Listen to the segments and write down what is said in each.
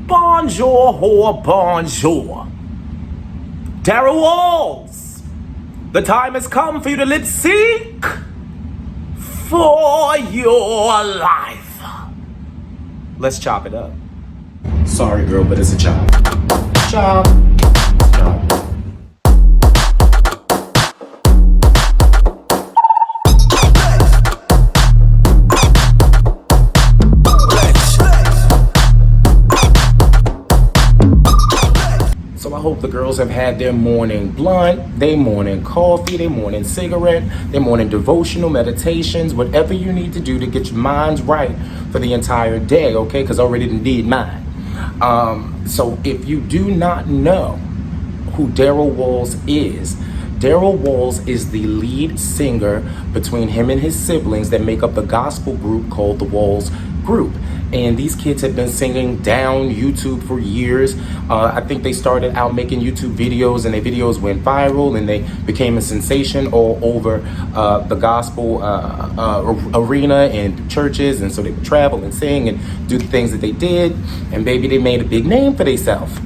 Bonjour or bonjour. Darrel Walls, the time has come for you to lip sync for your life. Let's chop it up. Sorry, girl, but it's a chop. Chop. Chop. So I hope the girls have had their morning blunt, their morning coffee, their morning cigarette, their morning devotional meditations, whatever you need to do to get your minds right for the entire day, okay? Because I already did mine. So if you do not know who Darrel Walls is, Darrel Walls is the lead singer between him and his siblings that make up the gospel group called the Walls Group. And these kids have been singing down YouTube for years. I think they started out making YouTube videos, and their videos went viral, and they became a sensation all over the gospel arena and churches. And so they would travel and sing and do the things that they did. And baby, they made a big name for themselves.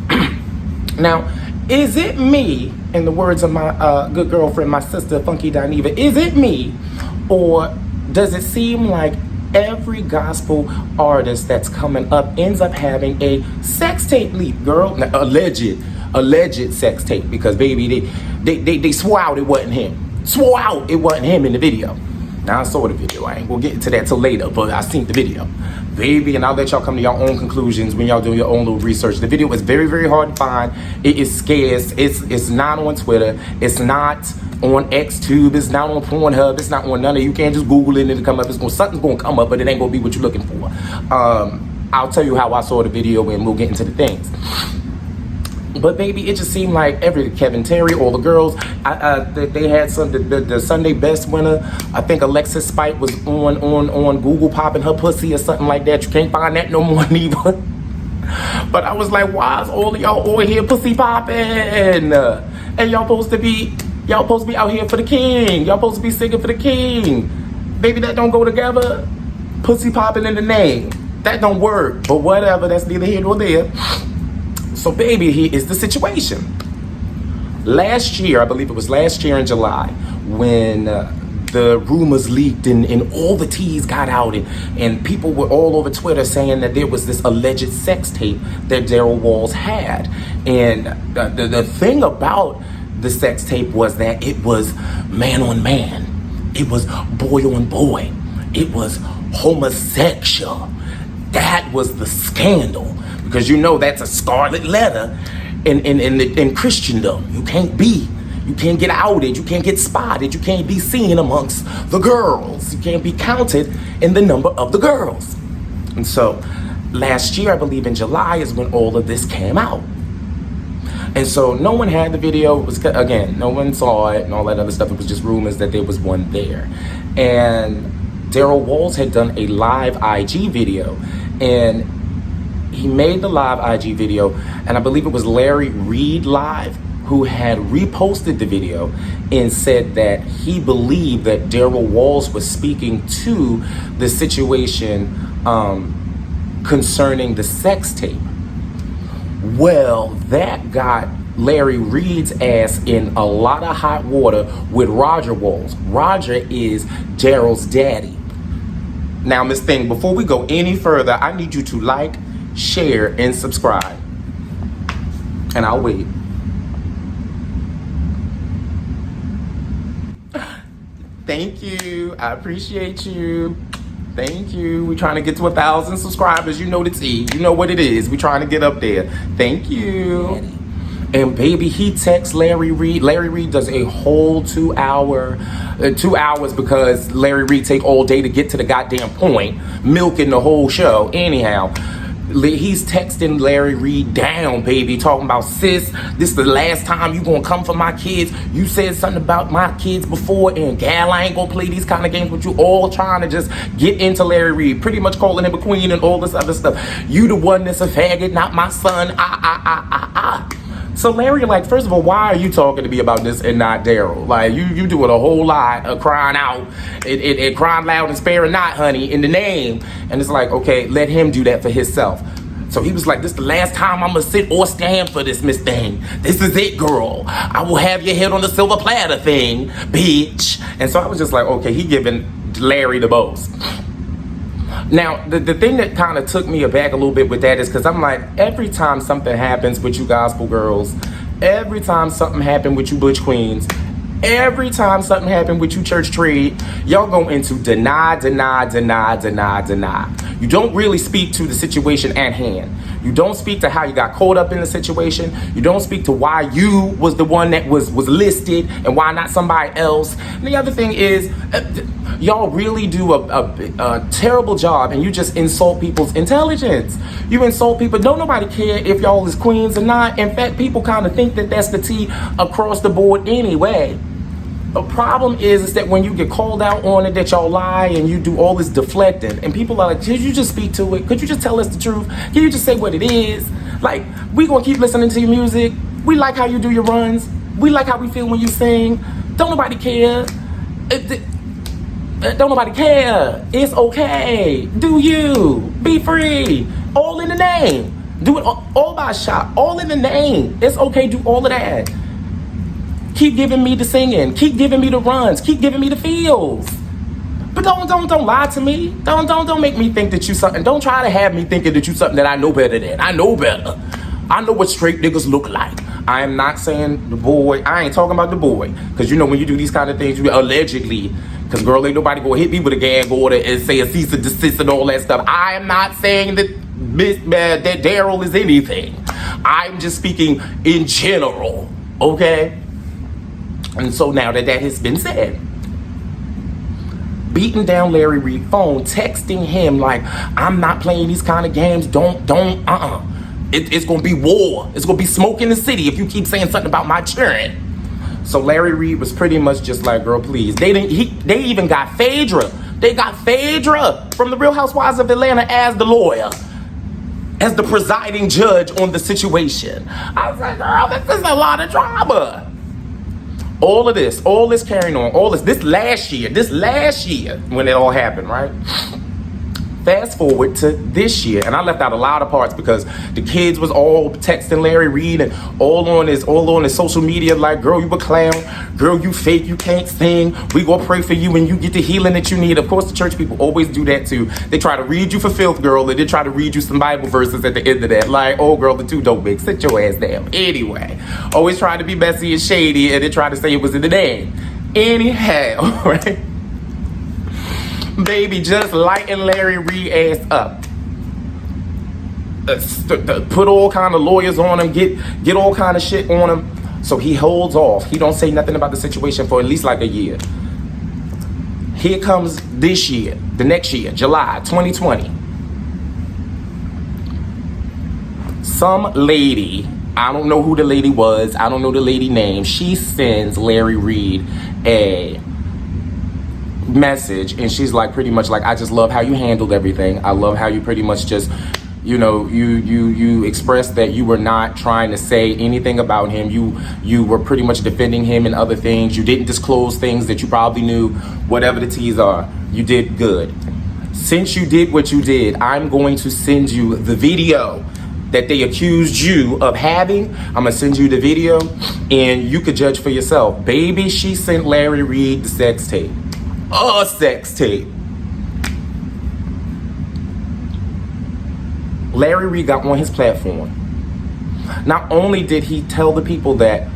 Now, is it me, in the words of my good girlfriend, my sister, Funky Dineva, is it me, or does it seem like every gospel artist that's coming up ends up having a sex tape leak, girl? Now, alleged sex tape, because baby, they swore out it wasn't him. Swore out it wasn't him in the video. Now I saw the video. I ain't gonna get into that till later, but I seen the video, baby, and I'll let y'all come to your own conclusions when y'all do your own little research. The video is very, very hard to find. It is scarce. It's not on Twitter. It's not on XTube. It's not on Pornhub. It's not on none of you. Can't just Google it and it'll come up. Something's gonna come up, but it ain't gonna be what you're looking for. I'll tell you how I saw the video and we'll get into the things. But baby, it just seemed like every Kevin Terry, all the girls, they had some the Sunday Best winner. I think Alexis Spite was on Google popping her pussy or something like that. You can't find that no more neither. But I was like, why is all of y'all over here pussy popping? And y'all supposed to be out here for the king. Y'all supposed to be singing for the king. Baby, that don't go together. Pussy popping in the name. That don't work. But whatever, that's neither here nor there. So baby, here is the situation. Last year, I believe it was last year in July, when the rumors leaked and all the teas got out and people were all over Twitter saying that there was this alleged sex tape that Darrel Walls had. And the thing about the sex tape was that it was man on man. It was boy on boy. It was homosexual. That was the scandal. Because you know that's a scarlet letter in Christendom. You can't get outed, you can't get spotted, you can't be seen amongst the girls. You can't be counted in the number of the girls. And so last year, I believe in July, is when all of this came out. And so no one had the video. It was, again, no one saw it and all that other stuff. It was just rumors that there was one there. And Darrel Walls had done a live IG video, and he made the live IG video, and I believe it was Larry Reid live who had reposted the video and said that he believed that Darrel Walls was speaking to the situation concerning the sex tape. Well, that got Larry Reid's ass in a lot of hot water with Roger Walls. Roger is Darrel's daddy. Now, Miss Thing, before we go any further, I need you to like, share, and subscribe. And I'll wait. Thank you. I appreciate you. Thank you. We're trying to get to 1,000 subscribers. You know the tea. You know what it is. We're trying to get up there. Thank you. And baby, he texts Larry Reid. Larry Reid does a whole 2 hours because Larry Reid take all day to get to the goddamn point, milking the whole show. Anyhow, he's texting Larry Reid down, baby, talking about, sis, this is the last time you gonna come for my kids. You said something about my kids before, and gal, I ain't gonna play these kind of games with you. All trying to just get into Larry Reid, pretty much calling him a queen and all this other stuff. You the one that's a faggot, not my son. So Larry, like, first of all, why are you talking to me about this and not Darrel? Like, you doing a whole lot of crying out and crying loud and sparing not, honey, in the name. And it's like, okay, let him do that for himself. So he was like, this is the last time I'm gonna sit or stand for this, Miss Thing. This is it, girl. I will have your head on the silver platter thing, bitch. And so I was just like, okay, he giving Larry the most. Now, the thing that kind of took me aback a little bit with that is because I'm like, every time something happens with you gospel girls, every time something happened with you butch queens, every time something happened with you church trade, y'all go into deny. You don't really speak to the situation at hand. You don't speak to how you got caught up in the situation. You don't speak to why you was the one that was listed and why not somebody else. And the other thing is, y'all really do a terrible job, and you just insult people's intelligence. You insult people. Don't nobody care if y'all is queens or not. In fact, people kind of think that that's the tea across the board anyway. The problem is that when you get called out on it, that y'all lie and you do all this deflecting, and people are like, could you just speak to it? Could you just tell us the truth? Can you just say what it is? Like, we gonna keep listening to your music. We like how you do your runs. We like how we feel when you sing. Don't nobody care. Don't nobody care. It's okay. Do you. Be free. All in the name. Do it all by shop. All in the name. It's okay. Do all of that. Keep giving me the singing. Keep giving me the runs. Keep giving me the feels. But don't lie to me. Don't make me think that you something. Don't try to have me thinking that you something that I know better than. I know better. I know what straight niggas look like. I am not saying the boy. I ain't talking about the boy. Because you know when you do these kind of things, you allegedly. Because girl, ain't nobody gonna hit me with a gag order and say a cease and desist and all that stuff. I am not saying that that Darrel is anything. I'm just speaking in general. Okay? And so now that has been said, beating down Larry Reid's phone, texting him like, I'm not playing these kind of games. It's gonna be war. It's gonna be smoke in the city if you keep saying something about my children. So Larry Reid was pretty much just like, girl, please. They even got Phaedra. They got Phaedra from the Real Housewives of Atlanta as the lawyer, as the presiding judge on the situation. I was like, girl, this is a lot of drama. All this carrying on, this last year when it all happened, right? Fast forward to this year, and I left out a lot of parts because the kids was all texting Larry Reid and all on his social media like, girl, you a clown, girl, you fake, you can't sing, we gonna pray for you and you get the healing that you need. Of course, the church people always do that too. They try to read you for filth, girl, and they try to read you some Bible verses at the end of that, like, oh girl, the two don't mix, sit your ass down. Anyway, always try to be messy and shady, and they try to say it was in the name. Anyhow, right? Baby, just lighten Larry Reid ass up. Put all kind of lawyers on him, get all kind of shit on him. So he holds off. He don't say nothing about the situation for at least like a year. Here comes this year, the next year, July 2020. Some lady, I don't know who the lady was, I don't know the lady name, she sends Larry Reid a message, and she's like, pretty much like, I just love how you handled everything. I love how you pretty much just, you know, you expressed that you were not trying to say anything about him. You were pretty much defending him and other things. You didn't disclose things that you probably knew. Whatever the T's are, you did good. Since you did what you did, I'm going to send you the video that they accused you of having. I'm gonna send you the video and you could judge for yourself. Baby, she sent Larry Reid the sex tape. A sex tape. Larry Reid got on his platform. Not only did he tell the people that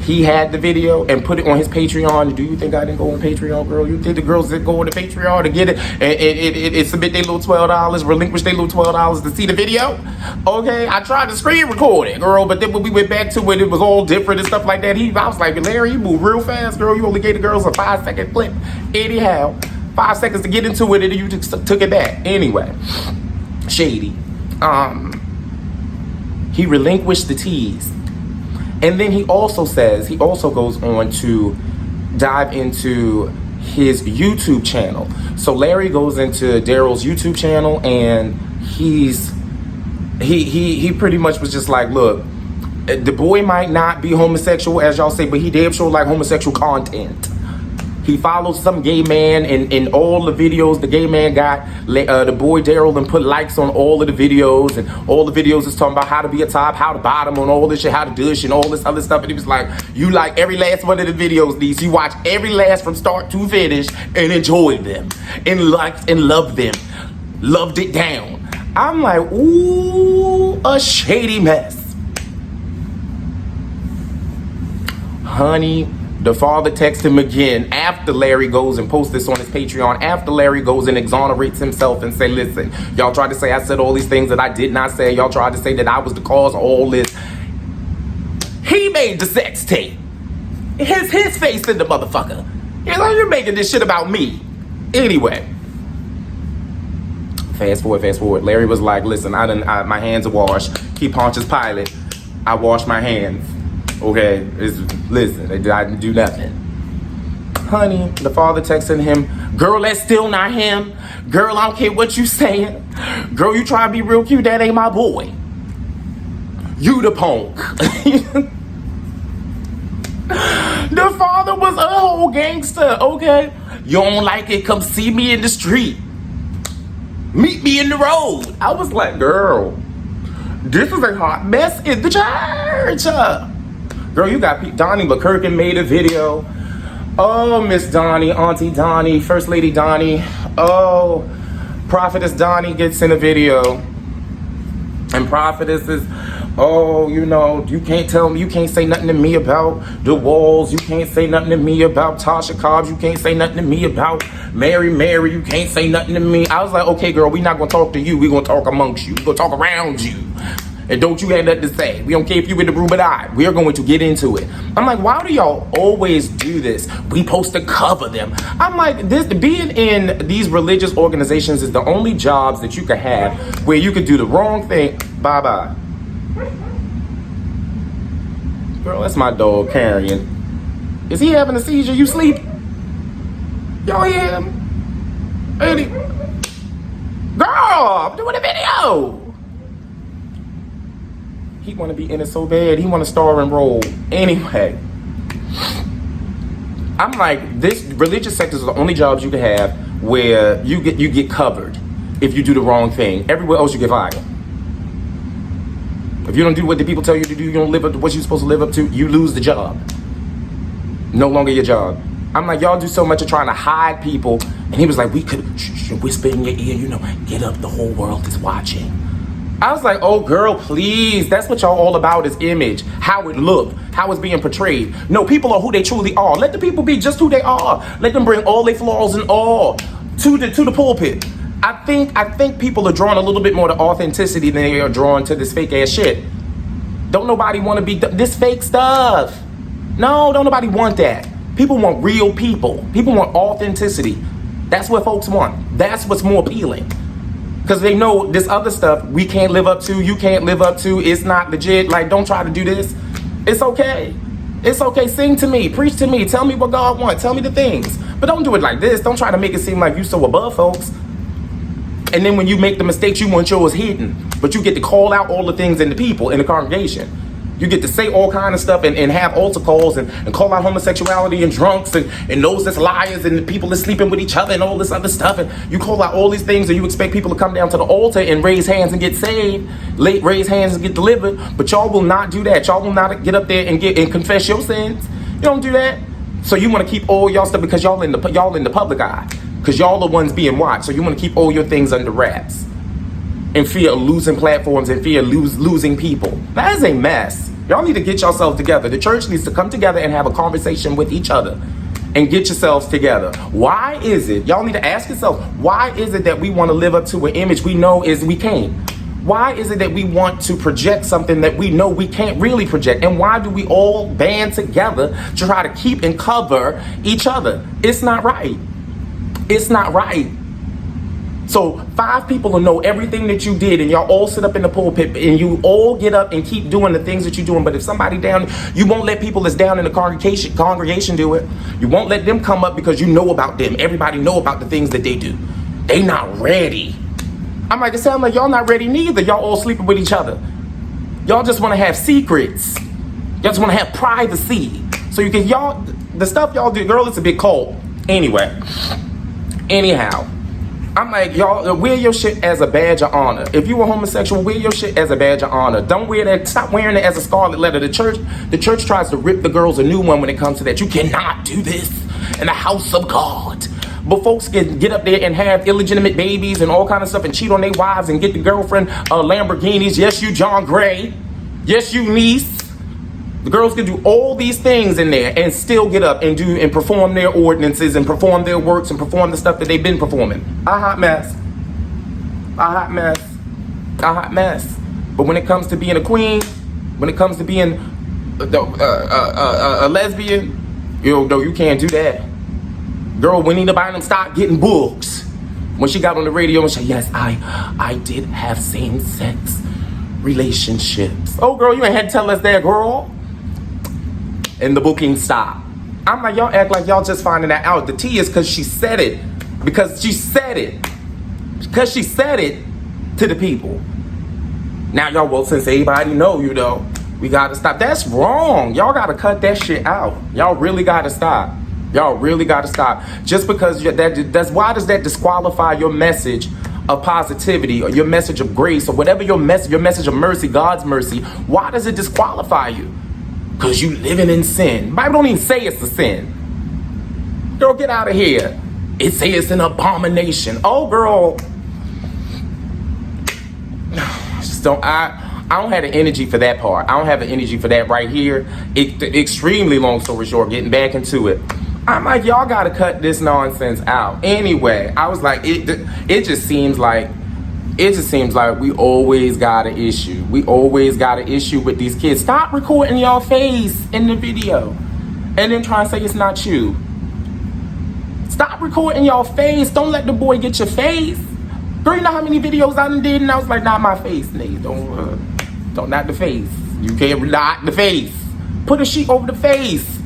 he had the video and put it on his Patreon. Do you think I didn't go on Patreon, girl? You think the girls didn't go on the Patreon to get it and submit their little $12, relinquish their little $12 to see the video? Okay, I tried to screen record it, girl, but then when we went back to it, it was all different and stuff like that. I was like, Larry, you move real fast, girl. You only gave the girls a 5-second clip. Anyhow, 5 seconds to get into it and you just took it back. Anyway, shady. He relinquished the tease. And then he also goes on to dive into his YouTube channel. So Larry goes into Darrel's YouTube channel and he pretty much was just like, look, the boy might not be homosexual as y'all say, but he damn sure like homosexual content. He follows some gay man in all the videos. The gay man got the boy Darrel and put likes on all of the videos, and all the videos is talking about how to be a top, how to bottom, on all this shit, how to dish and all this other stuff. And he was like, you like every last one of the videos, these. You watch every last from start to finish and enjoyed them and liked and loved them. Loved it down. I'm like, ooh, a shady mess. Honey, the father texts him again after Larry goes and posts this on his Patreon, after Larry goes and exonerates himself and say, listen, y'all tried to say I said all these things that I did not say. Y'all tried to say that I was the cause of all this. He made the sex tape. His face in the motherfucker. He's like, you're making this shit about me. Anyway. Fast forward. Larry was like, listen, my hands are washed. Keep Pontius Pilate. I wash my hands. Okay, listen, I didn't do nothing. Honey, the father texting him, girl, that's still not him. Girl, I don't care what you saying. Girl, you try to be real cute, that ain't my boy. You the punk. The father was a whole gangster, okay? You don't like it, come see me in the street. Meet me in the road. I was like, girl, this is a hot mess in the church. Girl, you got Donnie McKirkin made a video. Oh, Miss Donnie, Auntie Donnie, First Lady Donnie. Oh, Prophetess Donnie gets in a video. And Prophetess is, oh, you know, you can't tell me, you can't say nothing to me about the Walls. You can't say nothing to me about Tasha Cobbs. You can't say nothing to me about Mary. You can't say nothing to me. I was like, okay, girl, we're not going to talk to you. We're going to talk amongst you. We're going to talk around you. And don't you have nothing to say. We don't care if you're in the room or not. We are going to get into it. I'm like, why do y'all always do this? We supposed to cover them. I'm like, being in these religious organizations is the only jobs that you could have where you could do the wrong thing. Bye-bye. Girl, that's my dog carrying. Is he having a seizure? You sleep? Y'all hear him? Girl, I'm doing a video. He want to be in it so bad. He want to star and roll. Anyway, I'm like, this religious sectors are the only jobs you can have where you get covered if you do the wrong thing. Everywhere else you get fired. If you don't do what the people tell you to do, you don't live up to what you're supposed to live up to, you lose the job. No longer your job. I'm like, y'all do so much of trying to hide people. And he was like, we could whisper in your ear, you know, get up, the whole world is watching. I was like, oh girl, please. That's what y'all all about is image. How it look, how it's being portrayed. No, people are who they truly are. Let the people be just who they are. Let them bring all their flaws and all to the pulpit. I think people are drawn a little bit more to authenticity than they are drawn to this fake ass shit. Don't nobody want to be this fake stuff. No, don't nobody want that. People want real people. People want authenticity. That's what folks want. That's what's more appealing. Because they know this other stuff we can't live up to, you can't live up to, it's not legit. Like, don't try to do this. It's okay. It's okay. Sing to me, preach to me, tell me what God wants, tell me the things. But don't do it like this. Don't try to make it seem like you so above folks. And then when you make the mistakes, you want yours hidden. But you get to call out all the things in the people, in the congregation. You get to say all kind of stuff and have altar calls and call out homosexuality and drunks and those that's liars and people that's sleeping with each other and all this other stuff. And you call out all these things and you expect people to come down to the altar and raise hands and get saved, raise hands and get delivered. But y'all will not do that. Y'all will not get up there and confess your sins. You don't do that. So you want to keep all y'all stuff because y'all in the public eye. Because y'all the ones being watched. So you want to keep all your things under wraps. In fear of losing platforms, in fear of losing people. That is a mess. Y'all need to get yourself together. The church needs to come together and have a conversation with each other and get yourselves together. Why is it, y'all need to ask yourself, why is it that we want to live up to an image we know is we can't? Why is it that we want to project something that we know we can't really project? And why do we all band together to try to keep and cover each other? It's not right. It's not right. So 5 people will know everything that you did and y'all all sit up in the pulpit and you all get up and keep doing the things that you're doing. But if somebody down, you won't let people that's down in the congregation do it. You won't let them come up because you know about them. Everybody know about the things that they do. They not ready. I'm like, it sounds like y'all not ready neither. Y'all all sleeping with each other. Y'all just want to have secrets. Y'all just want to have privacy. So you can, the stuff y'all do, girl, it's a big cult. Anyway, anyhow, I'm like, y'all, wear your shit as a badge of honor. If you were homosexual, wear your shit as a badge of honor. Don't wear that. Stop wearing it as a scarlet letter. The church tries to rip the girls a new one when it comes to that. You cannot do this in the house of God. But folks can get up there and have illegitimate babies and all kind of stuff and cheat on their wives and get the girlfriend Lamborghinis. Yes, you John Gray. Yes, you niece. The girls can do all these things in there and still get up and do and perform their ordinances and perform their works and perform the stuff that they've been performing. A hot mess. A hot mess. A hot mess. But when it comes to being a queen, when it comes to being a lesbian, you can't do that. Girl, we need to buy them stop getting books. When she got on the radio and said, yes, I did have same-sex relationships. Oh, girl, you ain't had to tell us that, girl. And the booking stopped. I'm like, y'all act like y'all just finding that out. The tea is because she said it. Because she said it. Because she said it to the people. Now, y'all, well, since everybody know, we got to stop. That's wrong. Y'all got to cut that shit out. Y'all really got to stop. Y'all really got to stop. Just because why does that disqualify your message of positivity or your message of grace or whatever your message of mercy, God's mercy? Why does it disqualify you? Because you living in sin. Bible don't even say it's a sin. Girl, get out of here. It says it's an abomination. Oh, girl. I don't have the energy for that part. I don't have the energy for that right here. Extremely long story short, getting back into it. I'm like, y'all got to cut this nonsense out. Anyway, I was like, it just seems like we always got an issue. We always got an issue with these kids. Stop recording your face in the video and then try and say it's not you. Stop recording your face. Don't let the boy get your face. Girl, you know how many videos I done did and I was like, not my face, nigga. Don't knock the face. You can't knock the face. Put a sheet over the face.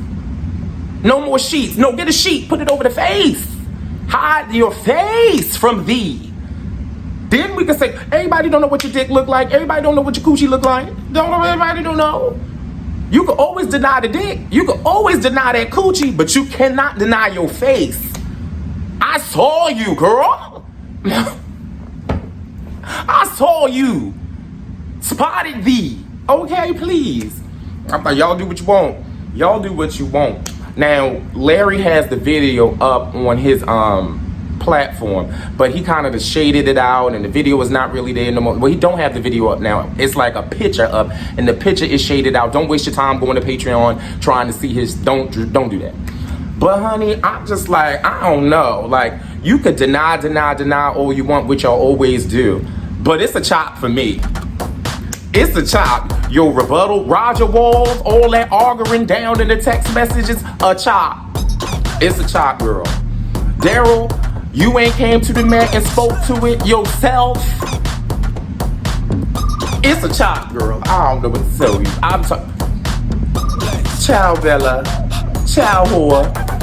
No more sheets. No, get a sheet. Put it over the face. Hide your face from thee. Then we can say, everybody don't know what your dick look like. Everybody don't know what your coochie look like. Everybody don't know. You can always deny the dick. You can always deny that coochie, but you cannot deny your face. I saw you, girl. I saw you. Spotted thee. Okay, please. I'm like, y'all do what you want. Y'all do what you want. Now, Larry has the video up on his platform, but he kind of just shaded it out and the video is not really there no more. Well, he don't have the video up now. It's like a picture up and the picture is shaded out. Don't waste your time going to Patreon trying to see his, don't do that. But honey, I'm just like, I don't know. Like, you could deny all you want, which y'all always do. But it's a chop for me. It's a chop. Your rebuttal, Roger Walls, all that arguing down in the text messages, a chop. It's a chop, girl. Darrel, you ain't came to the mat and spoke to it yourself. It's a chop, girl. I don't know what to tell you. Ciao, Bella. Ciao, whore.